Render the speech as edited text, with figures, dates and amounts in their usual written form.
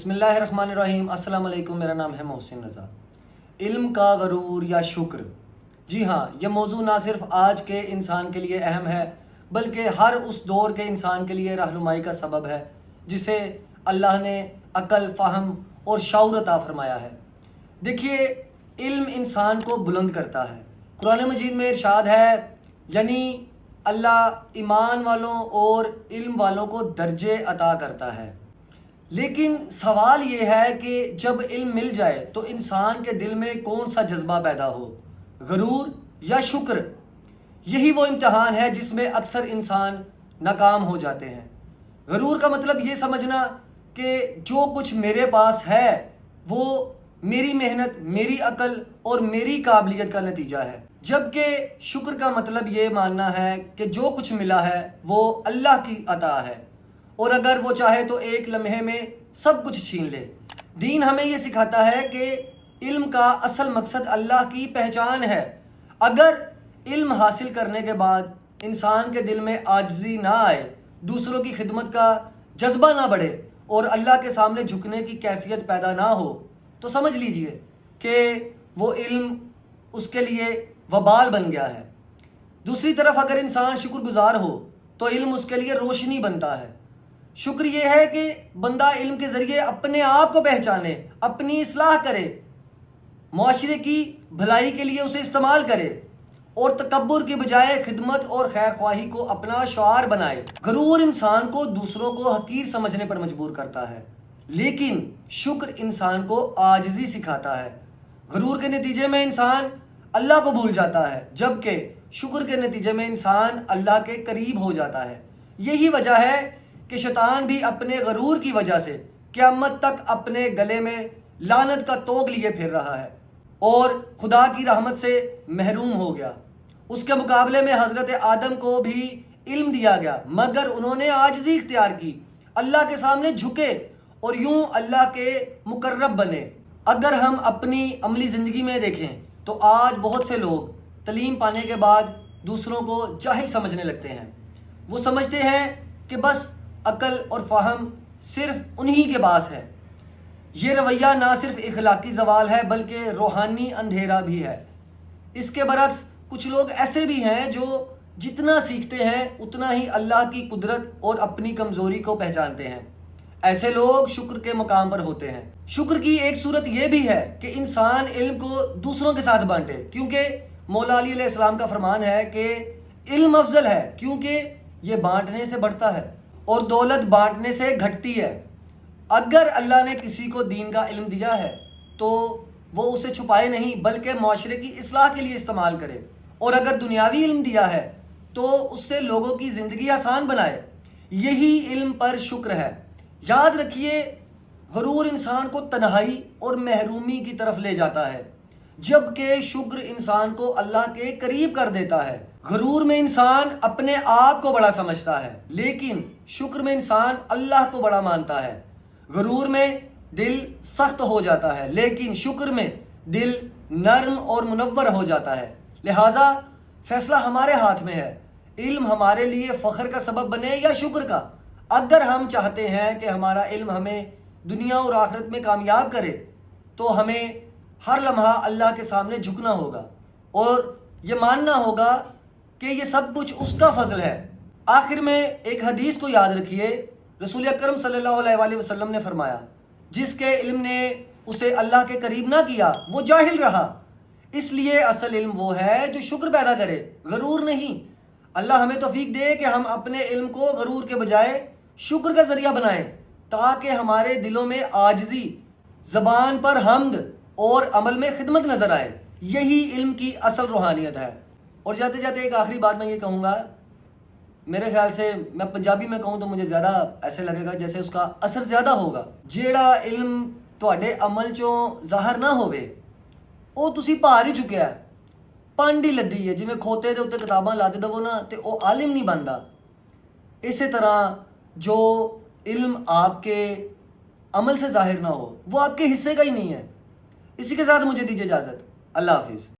بسم اللہ الرحمن الرحیم۔ السلام علیکم، میرا نام ہے محسن رضا۔ علم کا غرور یا شکر، جی ہاں، یہ موضوع نہ صرف آج کے انسان کے لیے اہم ہے بلکہ ہر اس دور کے انسان کے لیے رہنمائی کا سبب ہے جسے اللہ نے عقل، فہم اور شعور عطا فرمایا ہے۔ دیکھیے، علم انسان کو بلند کرتا ہے۔ قرآن مجید میں ارشاد ہے، یعنی اللہ ایمان والوں اور علم والوں کو درجے عطا کرتا ہے۔ لیکن سوال یہ ہے کہ جب علم مل جائے تو انسان کے دل میں کون سا جذبہ پیدا ہو، غرور یا شکر؟ یہی وہ امتحان ہے جس میں اکثر انسان ناکام ہو جاتے ہیں۔ غرور کا مطلب یہ سمجھنا کہ جو کچھ میرے پاس ہے وہ میری محنت، میری عقل اور میری قابلیت کا نتیجہ ہے، جبکہ شکر کا مطلب یہ ماننا ہے کہ جو کچھ ملا ہے وہ اللہ کی عطا ہے، اور اگر وہ چاہے تو ایک لمحے میں سب کچھ چھین لے۔ دین ہمیں یہ سکھاتا ہے کہ علم کا اصل مقصد اللہ کی پہچان ہے۔ اگر علم حاصل کرنے کے بعد انسان کے دل میں عاجزی نہ آئے، دوسروں کی خدمت کا جذبہ نہ بڑھے اور اللہ کے سامنے جھکنے کی کیفیت پیدا نہ ہو، تو سمجھ لیجئے کہ وہ علم اس کے لیے وبال بن گیا ہے۔ دوسری طرف اگر انسان شکر گزار ہو تو علم اس کے لیے روشنی بنتا ہے۔ شکر یہ ہے کہ بندہ علم کے ذریعے اپنے آپ کو پہچانے، اپنی اصلاح کرے، معاشرے کی بھلائی کے لیے اسے استعمال کرے اور تکبر کے بجائے خدمت اور خیر خواہی کو اپنا شعار بنائے۔ غرور انسان کو دوسروں کو حقیر سمجھنے پر مجبور کرتا ہے، لیکن شکر انسان کو عاجزی سکھاتا ہے۔ غرور کے نتیجے میں انسان اللہ کو بھول جاتا ہے، جبکہ شکر کے نتیجے میں انسان اللہ کے قریب ہو جاتا ہے۔ یہی وجہ ہے کہ شیطان بھی اپنے غرور کی وجہ سے قیامت تک اپنے گلے میں لعنت کا طوق لیے پھر رہا ہے اور خدا کی رحمت سے محروم ہو گیا۔ اس کے مقابلے میں حضرت آدم کو بھی علم دیا گیا، مگر انہوں نے عاجزی اختیار کی، اللہ کے سامنے جھکے اور یوں اللہ کے مقرب بنے۔ اگر ہم اپنی عملی زندگی میں دیکھیں تو آج بہت سے لوگ تعلیم پانے کے بعد دوسروں کو جاہل سمجھنے لگتے ہیں۔ وہ سمجھتے ہیں کہ بس عقل اور فہم صرف انہی کے پاس ہے۔ یہ رویہ نہ صرف اخلاقی زوال ہے بلکہ روحانی اندھیرا بھی ہے۔ اس کے برعکس کچھ لوگ ایسے بھی ہیں جو جتنا سیکھتے ہیں اتنا ہی اللہ کی قدرت اور اپنی کمزوری کو پہچانتے ہیں۔ ایسے لوگ شکر کے مقام پر ہوتے ہیں۔ شکر کی ایک صورت یہ بھی ہے کہ انسان علم کو دوسروں کے ساتھ بانٹے، کیونکہ مولا علی علیہ السلام کا فرمان ہے کہ علم افضل ہے کیونکہ یہ بانٹنے سے بڑھتا ہے اور دولت بانٹنے سے گھٹتی ہے۔ اگر اللہ نے کسی کو دین کا علم دیا ہے تو وہ اسے چھپائے نہیں بلکہ معاشرے کی اصلاح کے لیے استعمال کرے، اور اگر دنیاوی علم دیا ہے تو اس سے لوگوں کی زندگی آسان بنائے۔ یہی علم پر شکر ہے۔ یاد رکھیے، غرور انسان کو تنہائی اور محرومی کی طرف لے جاتا ہے، جبکہ شکر انسان کو اللہ کے قریب کر دیتا ہے۔ غرور میں انسان اپنے آپ کو بڑا سمجھتا ہے، لیکن شکر میں انسان اللہ کو بڑا مانتا ہے۔ غرور میں دل سخت ہو جاتا ہے، لیکن شکر میں دل نرم اور منور ہو جاتا ہے۔ لہٰذا فیصلہ ہمارے ہاتھ میں ہے، علم ہمارے لیے فخر کا سبب بنے یا شکر کا۔ اگر ہم چاہتے ہیں کہ ہمارا علم ہمیں دنیا اور آخرت میں کامیاب کرے تو ہمیں ہر لمحہ اللہ کے سامنے جھکنا ہوگا اور یہ ماننا ہوگا کہ یہ سب کچھ اس کا فضل ہے۔ آخر میں ایک حدیث کو یاد رکھیے، رسول اکرم صلی اللہ علیہ وآلہ وسلم نے فرمایا، جس کے علم نے اسے اللہ کے قریب نہ کیا وہ جاہل رہا۔ اس لیے اصل علم وہ ہے جو شکر پیدا کرے، غرور نہیں۔ اللہ ہمیں توفیق دے کہ ہم اپنے علم کو غرور کے بجائے شکر کا ذریعہ بنائیں، تاکہ ہمارے دلوں میں عاجزی، زبان پر حمد اور عمل میں خدمت نظر آئے۔ یہی علم کی اصل روحانیت ہے۔ اور جاتے جاتے ایک آخری بات میں یہ کہوں گا، میرے خیال سے میں پنجابی میں کہوں تو مجھے زیادہ ایسے لگے گا جیسے اس کا اثر زیادہ ہوگا۔ جیڑا علم تواڈے عمل چوں ظاہر نہ ہوئے وہ تسی پار ہی چکیا ہے، پانڈ ہی لدی ہے، جویں کھوتے دے اوتے کتاباں لا دے دو نا تے وہ عالم نہیں بندا۔ اسی طرح جو علم آپ کے عمل سے ظاہر نہ ہو وہ آپ کے حصے کا ہی نہیں ہے۔ اسی کے ساتھ مجھے دیجیے اجازت۔ اللہ حافظ۔